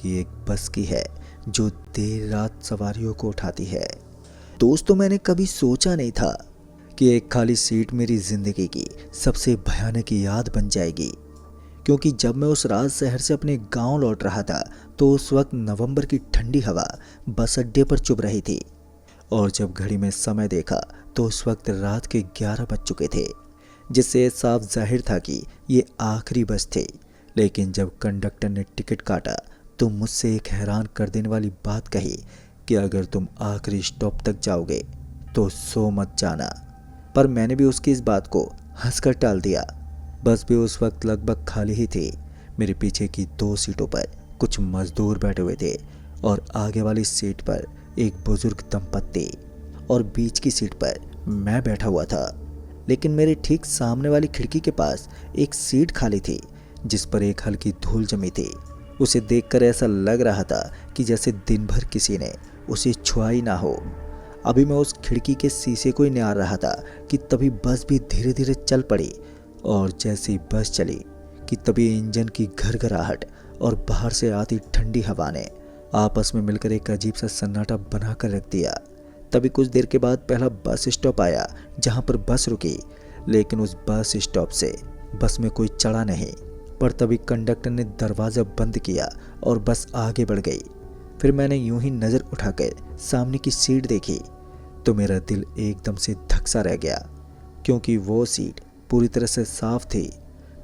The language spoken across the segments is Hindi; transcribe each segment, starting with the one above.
की एक बस की है जो देर रात सवारियों को उठाती है। दोस्तों, मैंने कभी सोचा नहीं था कि एक खाली सीट मेरी जिंदगी की सबसे भयानक याद बन जाएगी। क्योंकि जब मैं उस रात शहर से अपने गांव लौट रहा था तो उस वक्त नवंबर की ठंडी हवा बस अड्डे पर चुभ रही थी और जब घड़ी में समय देखा तो उस वक्त रात के 11 बज चुके थे, जिससे साफ जाहिर था कि ये आखिरी बस थी। लेकिन जब कंडक्टर ने टिकट काटा तो मुझसे एक हैरान कर देने वाली बात कही कि अगर तुम आखिरी स्टॉप तक जाओगे तो सो मत जाना। पर मैंने भी उसकी इस बात को हंसकर टाल दिया। बस भी उस वक्त लगभग खाली ही थी। मेरे पीछे की 2 सीटों पर कुछ मजदूर बैठे हुए थे और आगे वाली सीट पर एक बुजुर्ग दंपत्ति और बीच की सीट पर मैं बैठा हुआ था। लेकिन मेरे ठीक सामने वाली खिड़की के पास एक सीट खाली थी जिस पर एक हल्की धूल जमी थी। उसे देखकर ऐसा लग रहा था कि जैसे दिन भर किसी ने उसे छुआ ही ना हो। अभी मैं उस खिड़की के शीशे को ही निहार रहा था कि तभी बस भी धीरे धीरे चल पड़ी और जैसे ही बस चली कि तभी इंजन की घरघराहट और बाहर से आती ठंडी हवा ने आपस में मिलकर एक अजीब सा सन्नाटा बना कर रख दिया। तभी कुछ देर के बाद पहला बस स्टॉप आया जहां पर बस रुकी, लेकिन उस बस स्टॉप से बस में कोई चढ़ा नहीं। पर तभी कंडक्टर ने दरवाज़ा बंद किया और बस आगे बढ़ गई। फिर मैंने यूं ही नज़र उठाकर सामने की सीट देखी तो मेरा दिल एकदम से धक सा रह गया, क्योंकि वो सीट पूरी तरह से साफ थी।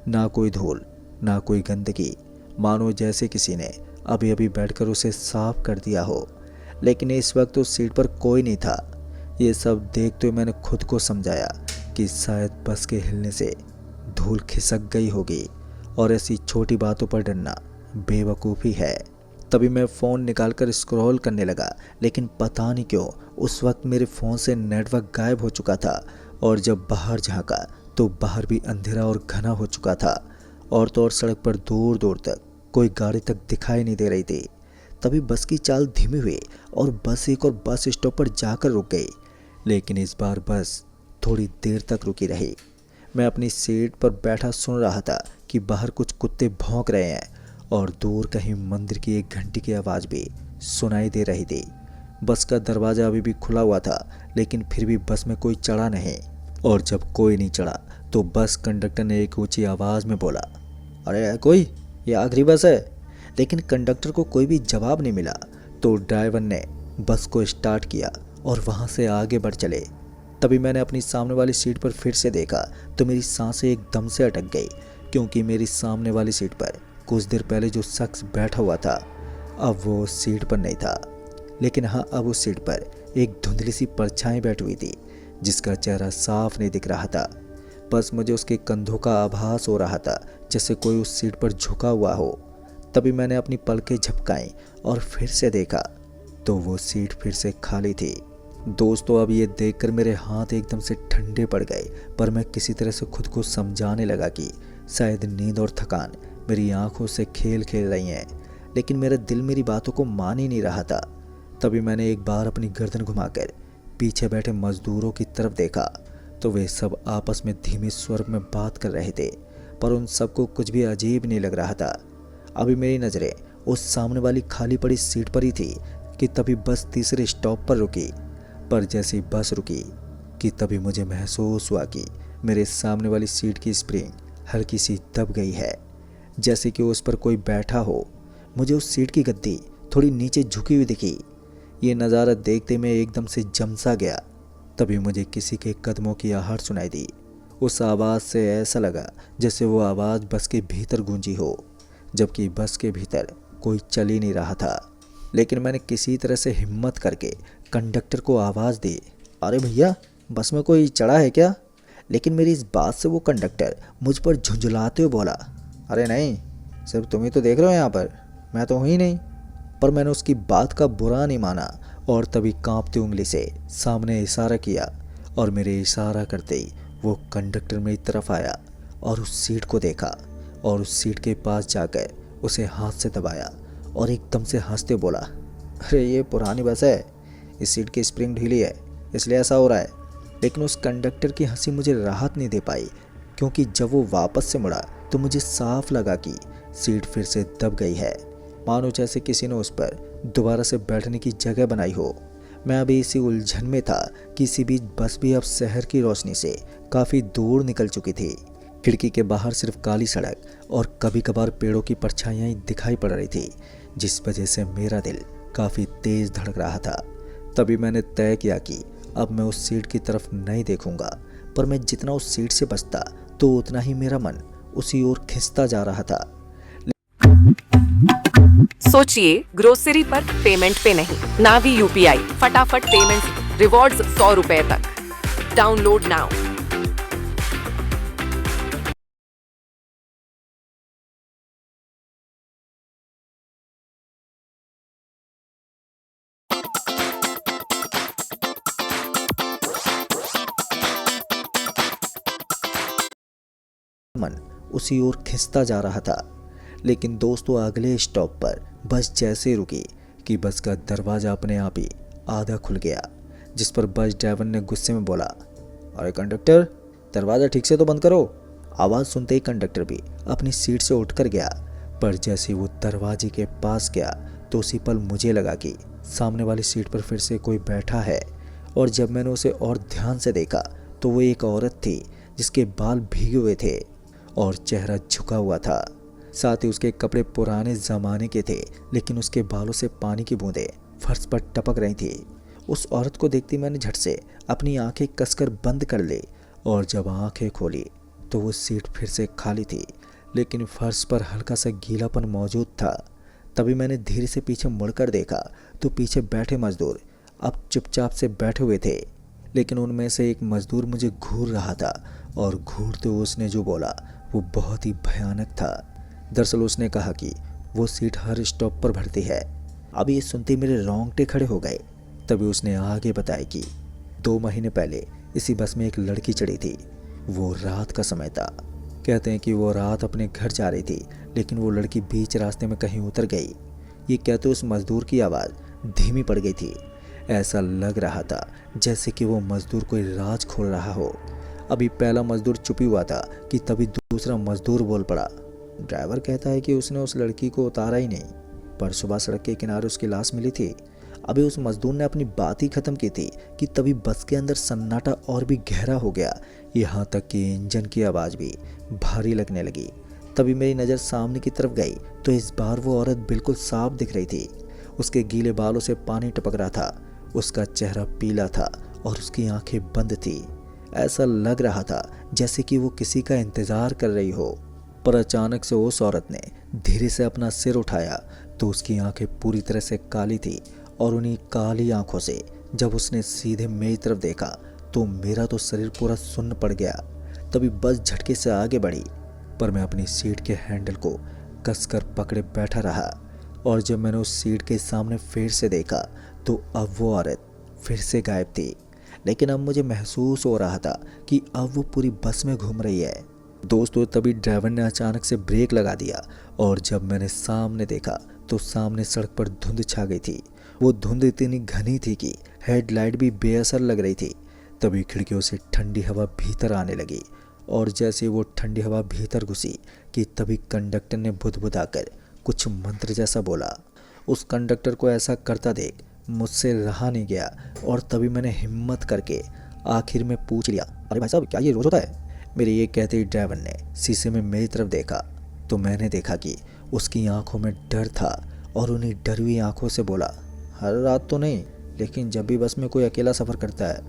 ना कोई धूल, ना कोई गंदगी, मानो जैसे किसी ने अभी अभी बैठकर उसे साफ कर दिया हो। लेकिन इस वक्त उस सीट पर कोई नहीं था। ये सब देखते हुए मैंने खुद को समझाया कि शायद बस के हिलने से धूल खिसक गई होगी और ऐसी छोटी बातों पर डरना बेवकूफ़ी है। तभी मैं फ़ोन निकालकर स्क्रॉल करने लगा, लेकिन पता नहीं क्यों उस वक्त मेरे फ़ोन से नेटवर्क गायब हो चुका था और जब बाहर झांका तो बाहर भी अंधेरा और घना हो चुका था और तो और सड़क पर दूर दूर तक कोई गाड़ी तक दिखाई नहीं दे रही थी। तभी बस की चाल धीमी हुई और बस एक और बस स्टॉप पर जाकर रुक गई। लेकिन इस बार बस थोड़ी देर तक रुकी रही। मैं अपनी सीट पर बैठा सुन रहा था कि बाहर कुछ कुत्ते भौंक रहे हैं और दूर कहीं मंदिर की एक घंटी की आवाज़ भी सुनाई दे रही थी। बस का दरवाज़ा अभी भी खुला हुआ था, लेकिन फिर भी बस में कोई चढ़ा नहीं। और जब कोई नहीं चढ़ा तो बस कंडक्टर ने एक ऊंची आवाज़ में बोला, अरे कोई, ये आखिरी बस है। लेकिन कंडक्टर को कोई भी जवाब नहीं मिला तो ड्राइवर ने बस को स्टार्ट किया और वहाँ से आगे बढ़ चले। तभी मैंने अपनी सामने वाली सीट पर फिर से देखा तो मेरी सांसें एकदम से अटक गई, क्योंकि मेरी सामने वाली सीट पर कुछ देर पहले जो शख्स बैठा हुआ था अब वो उस सीट पर नहीं था। लेकिन हाँ, अब उस सीट पर एक धुंधली सी परछाई बैठी हुई थी जिसका चेहरा साफ नहीं दिख रहा था। बस मुझे उसके कंधों का आभास हो रहा था जैसे कोई उस सीट पर झुका हुआ हो। तभी मैंने अपनी पलकें झपकाई और फिर से देखा तो वो सीट फिर से खाली थी। दोस्तों, अब ये देखकर मेरे हाथ एकदम से ठंडे पड़ गए, पर मैं किसी तरह से खुद को समझाने लगा कि शायद नींद और थकान मेरी आंखों से खेल खेल रही हैं। लेकिन मेरा दिल मेरी बातों को मान ही नहीं रहा था। तभी मैंने एक बार अपनी गर्दन घुमाकर पीछे बैठे मजदूरों की तरफ देखा तो वे सब आपस में धीमे स्वर में बात कर रहे थे, पर उन सबको कुछ भी अजीब नहीं लग रहा था। अभी मेरी नज़रें उस सामने वाली खाली पड़ी सीट पर ही थी कि तभी बस तीसरे स्टॉप पर रुकी। पर जैसे ही बस रुकी कि तभी मुझे महसूस हुआ कि मेरे सामने वाली सीट की स्प्रिंग हल्की सी दब गई है, जैसे कि उस पर कोई बैठा हो। मुझे उस सीट की गद्दी थोड़ी नीचे झुकी हुई दिखी। ये नज़ारा देखते मैं एकदम से जमसा गया। तभी मुझे किसी के कदमों की आहट सुनाई दी। उस आवाज़ से ऐसा लगा जैसे वो आवाज़ बस के भीतर गूंजी हो, जबकि बस के भीतर कोई चल ही नहीं रहा था। लेकिन मैंने किसी तरह से हिम्मत करके कंडक्टर को आवाज़ दी, अरे भैया, बस में कोई चढ़ा है क्या? लेकिन मेरी इस बात से वो कंडक्टर मुझ पर झुंझलाते हुए बोला, अरे नहीं, सिर्फ तुम ही तो देख रहे हो यहाँ पर, मैं तो हूँ ही नहीं। पर मैंने उसकी बात का बुरा नहीं माना और तभी कांपती उंगली से सामने इशारा किया और मेरे इशारा करते ही वो कंडक्टर मेरी तरफ आया और उस सीट को देखा और उस सीट के पास जाकर उसे हाथ से दबाया और एकदम से हंसते बोला, अरे ये पुरानी बस है, इस सीट की स्प्रिंग ढीली है इसलिए ऐसा हो रहा है। लेकिन उस कंडक्टर की हंसी मुझे राहत नहीं दे पाई, क्योंकि जब वो वापस से मुड़ा तो मुझे साफ लगा कि सीट फिर से दब गई है। मानो जैसे किसी ने उस पर दोबारा से बैठने की जगह बनाई हो। मैं अभी इसी उलझन में था कि इसी बीच बस भी अब शहर की रोशनी से काफ़ी दूर निकल चुकी थी। खिड़की के बाहर सिर्फ काली सड़क और कभी कभार पेड़ों की परछाइयाँ ही दिखाई पड़ रही थी, जिस वजह से मेरा दिल काफ़ी तेज धड़क रहा था। तभी मैंने तय किया कि अब मैं उस सीट की तरफ नहीं देखूंगा, पर मैं जितना उस सीट से बचता तो उतना ही मेरा मन उसी ओर खिंचता जा रहा था। सोचिए, ग्रोसरी पर पेमेंट पे नहीं, ना भी यूपीआई, फटाफट पेमेंट, रिवॉर्ड्स 100 रुपए तक। Download now. मन उसी ओर खिंचता जा रहा था। लेकिन दोस्तों, अगले स्टॉप पर बस जैसे रुकी कि बस का दरवाजा अपने आप ही आधा खुल गया, जिस पर बस ड्राइवर ने गुस्से में बोला, अरे कंडक्टर, दरवाज़ा ठीक से तो बंद करो। आवाज़ सुनते ही कंडक्टर भी अपनी सीट से उठकर गया, पर जैसे वो दरवाजे के पास गया तो उसी पल मुझे लगा कि सामने वाली सीट पर फिर से कोई बैठा है। और जब मैंने उसे और ध्यान से देखा तो वो एक औरत थी जिसके बाल भीगे हुए थे और चेहरा झुका हुआ था। साथ ही उसके कपड़े पुराने ज़माने के थे, लेकिन उसके बालों से पानी की बूंदें फर्श पर टपक रही थी। उस औरत को देखते मैंने झट से अपनी आंखें कसकर बंद कर ली, और जब आंखें खोली तो वो सीट फिर से खाली थी, लेकिन फर्श पर हल्का सा गीलापन मौजूद था। तभी मैंने धीरे से पीछे मुड़कर देखा तो पीछे बैठे मजदूर अब चुपचाप से बैठे हुए थे, लेकिन उनमें से एक मजदूर मुझे घूर रहा था, और घूरते हुए उसने जो बोला वो बहुत ही भयानक था। दरअसल उसने कहा कि वो सीट हर स्टॉप पर भरती है। अब ये सुनते मेरे रोंगटे खड़े हो गए। तभी उसने आगे बताया कि 2 महीने पहले इसी बस में एक लड़की चढ़ी थी। वो रात का समय था। कहते हैं कि वो रात अपने घर जा रही थी, लेकिन वो लड़की बीच रास्ते में कहीं उतर गई। ये कहते उस मजदूर की आवाज़ धीमी पड़ गई थी। ऐसा लग रहा था जैसे कि वो मजदूर कोई राज खोल रहा हो। अभी पहला मजदूर चुप ही हुआ था कि तभी दूसरा मजदूर बोल पड़ा, ड्राइवर कहता है कि उसने उस लड़की को उतारा ही नहीं, पर सुबह सड़क के किनारे उसकी लाश मिली थी। अभी उस मजदूर ने अपनी बात ही खत्म की थी कि तभी बस के अंदर सन्नाटा और भी गहरा हो गया, यहाँ तक कि इंजन की आवाज़ भी भारी लगने लगी। तभी मेरी नज़र सामने की तरफ गई तो इस बार वो औरत बिल्कुल साफ दिख रही थी। उसके गीले बालों से पानी टपक रहा था, उसका चेहरा पीला था और उसकी आंखें बंद थी। ऐसा लग रहा था जैसे कि वो किसी का इंतज़ार कर रही हो। पर अचानक से उस औरत ने धीरे से अपना सिर उठाया तो उसकी आंखें पूरी तरह से काली थी, और उन्हीं काली आंखों से जब उसने सीधे मेरी तरफ देखा तो मेरा तो शरीर पूरा सुन्न पड़ गया। तभी बस झटके से आगे बढ़ी, पर मैं अपनी सीट के हैंडल को कसकर पकड़े बैठा रहा। और जब मैंने उस सीट के सामने फिर से देखा तो अब वो औरत फिर से गायब थी, लेकिन अब मुझे महसूस हो रहा था कि अब वो पूरी बस में घूम रही है। दोस्तों, तभी ड्राइवर ने अचानक से ब्रेक लगा दिया, और जब मैंने सामने देखा तो सामने सड़क पर धुंध छा गई थी। वो धुंध इतनी घनी थी कि हेडलाइट भी बेअसर लग रही थी। तभी खिड़कियों से ठंडी हवा भीतर आने लगी, और जैसे वो ठंडी हवा भीतर घुसी कि तभी कंडक्टर ने बुदबुदाकर कुछ मंत्र जैसा बोला। उस कंडक्टर को ऐसा करता देख मुझसे रहा नहीं गया, और तभी मैंने हिम्मत करके आखिर में पूछ लिया, अरे भाई साहब, क्या ये रोज़ होता है? मेरे ये कहते ही ड्राइवर ने शीशे में मेरी तरफ देखा तो मैंने देखा कि उसकी आंखों में डर था, और उन्हीं डरी हुई आंखों से बोला, हर रात तो नहीं, लेकिन जब भी बस में कोई अकेला सफ़र करता है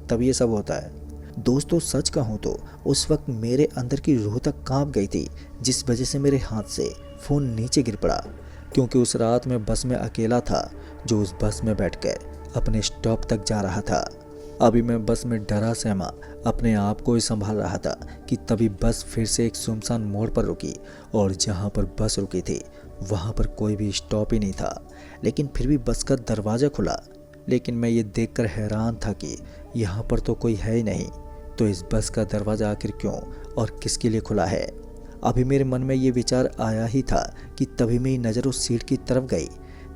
तब ये सब होता है। दोस्तों, सच कहूँ तो उस वक्त मेरे अंदर की रूह तक कांप गई थी, जिस वजह से मेरे हाथ से फ़ोन नीचे गिर पड़ा, क्योंकि उस रात मैं बस में अकेला था, जो उस बस में बैठकर अपने स्टॉप तक जा रहा था। अभी मैं बस में डरा सहमा अपने आप को ही संभाल रहा था कि तभी बस फिर से एक सुनसान मोड़ पर रुकी, और जहाँ पर बस रुकी थी वहाँ पर कोई भी स्टॉप ही नहीं था। लेकिन फिर भी बस का दरवाज़ा खुला, लेकिन मैं ये देखकर हैरान था कि यहाँ पर तो कोई है ही नहीं, तो इस बस का दरवाज़ा आखिर क्यों और किसके लिए खुला है? अभी मेरे मन में ये विचार आया ही था कि तभी मेरी नज़र उस सीट की तरफ गई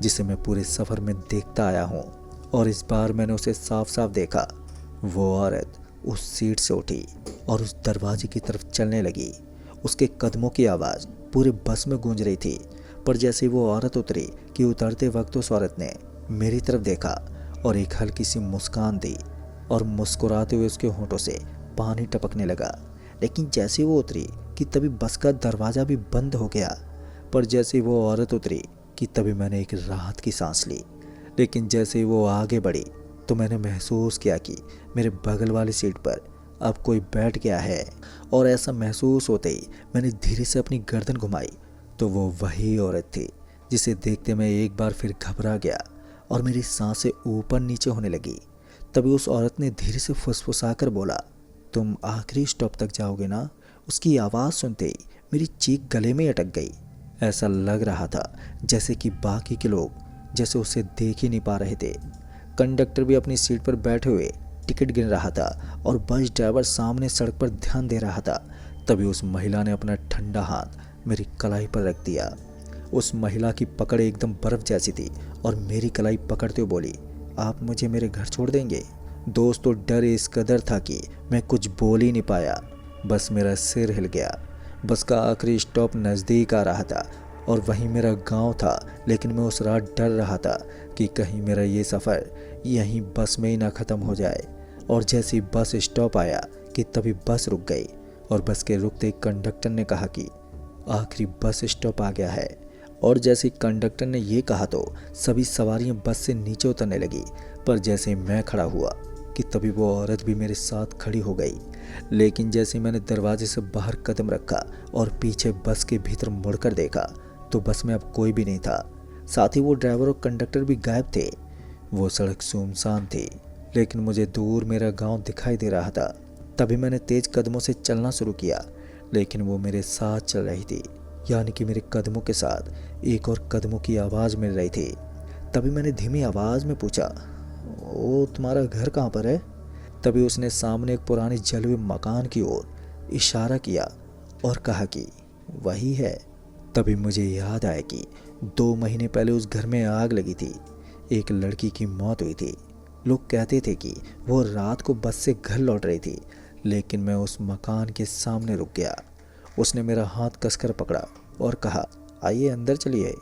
जिसे मैं पूरे सफ़र में देखता आया हूँ, और इस बार मैंने उसे साफ साफ देखा। वो औरत उस सीट से उठी और उस दरवाजे की तरफ चलने लगी। उसके कदमों की आवाज़ पूरे बस में गूंज रही थी, पर जैसे वो औरत उतरी कि उतरते वक्त उस औरत ने मेरी तरफ देखा और एक हल्की सी मुस्कान दी और मुस्कुराते हुए उसके होंठों से पानी टपकने लगा। लेकिन जैसे वो उतरी कि तभी बस का दरवाज़ा भी बंद हो गया। पर जैसे वो औरत उतरी कि तभी मैंने एक राहत की सांस ली। लेकिन जैसे वो आगे बढ़ी तो मैंने महसूस किया कि मेरे बगल वाली सीट पर अब कोई बैठ गया है। और ऐसा महसूस होते ही मैंने धीरे से अपनी गर्दन घुमाई तो वो वही औरत थी जिसे देखते मैं एक बार फिर घबरा गया और मेरी सांसें ऊपर नीचे होने लगी। तभी उस औरत ने धीरे से फुसफुसाकर बोला, तुम आखिरी स्टॉप तक जाओगे ना? उसकी आवाज़ सुनते ही मेरी चीख गले में अटक गई। ऐसा लग रहा था जैसे कि बाकी के लोग जैसे उसे देख ही नहीं पा रहे थे। कंडक्टर भी अपनी सीट पर बैठे हुए टिकट गिन रहा था और बस ड्राइवर सामने सड़क पर ध्यान दे रहा था। तभी उस महिला ने अपना ठंडा हाथ मेरी कलाई पर रख दिया। उस महिला की पकड़ एकदम बर्फ जैसी थी और मेरी कलाई पकड़ते हुए बोली, आप मुझे मेरे घर छोड़ देंगे? दोस्त तो डर इस कदर था कि मैं कुछ बोल ही नहीं पाया। बस मेरा सिर हिल गया। बस का आखिरी स्टॉप नज़दीक आ रहा था और वहीं मेरा गांव था। लेकिन मैं उस रात डर रहा था कि कहीं मेरा ये सफ़र यहीं बस में ही ना ख़त्म हो जाए। और जैसे ही बस स्टॉप आया कि तभी बस रुक गई और बस के रुकते कंडक्टर ने कहा कि आखिरी बस स्टॉप आ गया है। और जैसे ही कंडक्टर ने ये कहा तो सभी सवारियां बस से नीचे उतरने लगी। पर जैसे ही मैं खड़ा हुआ कि तभी वो औरत भी मेरे साथ खड़ी हो गई। लेकिन जैसे ही मैंने दरवाजे से बाहर कदम रखा और पीछे बस के भीतर मुड़कर देखा तो बस में अब कोई भी नहीं था। साथ ही वो ड्राइवर और कंडक्टर भी गायब थे। वो सड़क सुनसान थी लेकिन मुझे दूर मेरा गांव दिखाई दे रहा था। तभी मैंने तेज कदमों से चलना शुरू किया लेकिन वो मेरे साथ चल रही थी, यानी कि मेरे कदमों के साथ एक और कदमों की आवाज़ मिल रही थी। तभी मैंने धीमी आवाज़ में पूछा, ओ तुम्हारा घर कहाँ पर है? तभी उसने सामने एक पुरानी जले हुए मकान की ओर इशारा किया और कहा कि वही है। तभी मुझे याद आया कि 2 महीने पहले उस घर में आग लगी थी। एक लड़की की मौत हुई थी। लोग कहते थे कि वो रात को बस से घर लौट रही थी। लेकिन मैं उस मकान के सामने रुक गया। उसने मेरा हाथ कसकर पकड़ा और कहा, आइए अंदर चलिए।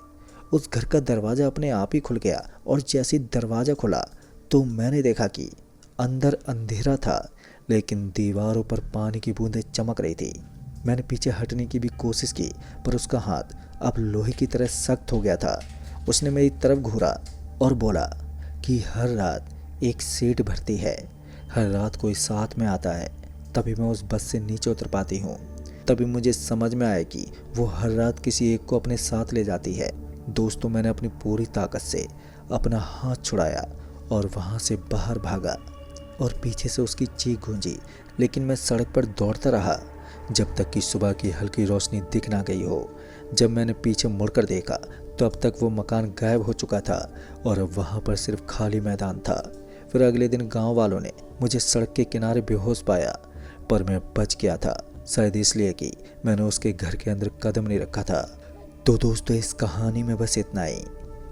उस घर का दरवाज़ा अपने आप ही खुल गया और जैसे ही दरवाज़ा खुला तो मैंने देखा कि अंदर अंधेरा था लेकिन दीवारों पर पानी की बूंदें चमक रही थी। मैंने पीछे हटने की भी कोशिश की पर उसका हाथ अब लोहे की तरह सख्त हो गया था। उसने मेरी तरफ घूरा और बोला कि हर रात एक सीट भरती है, हर रात कोई साथ में आता है, तभी मैं उस बस से नीचे उतर पाती हूँ। तभी मुझे समझ में आया कि वो हर रात किसी एक को अपने साथ ले जाती है। दोस्तों, मैंने अपनी पूरी ताकत से अपना हाथ छुड़ाया और वहाँ से बाहर भागा और पीछे से उसकी चीख गूंजी। लेकिन मैं सड़क पर दौड़ता रहा जब तक कि सुबह की हल्की रोशनी दिख ना गई हो। जब मैंने पीछे मुड़कर देखा तो अब तक वो मकान गायब हो चुका था और अब वहाँ पर सिर्फ खाली मैदान था। फिर अगले दिन गांव वालों ने मुझे सड़क के किनारे बेहोश पाया, पर मैं बच गया था, शायद इसलिए कि मैंने उसके घर के अंदर कदम नहीं रखा था। तो दोस्तों, इस कहानी में बस इतना ही।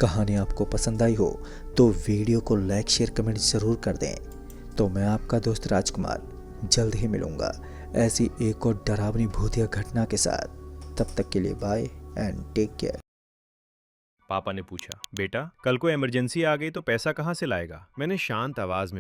कहानी आपको पसंद आई हो तो वीडियो को लाइक शेयर कमेंट ज़रूर कर दें। तो मैं आपका दोस्त राजकुमार जल्द ही मिलूँगा ऐसी एक और डरावनी भूतिया घटना के साथ। तब तक के लिए बाय एंड टेक केयर। पापा ने पूछा, बेटा कल को इमरजेंसी आ गई तो पैसा कहाँ से लाएगा? मैंने शांत आवाज में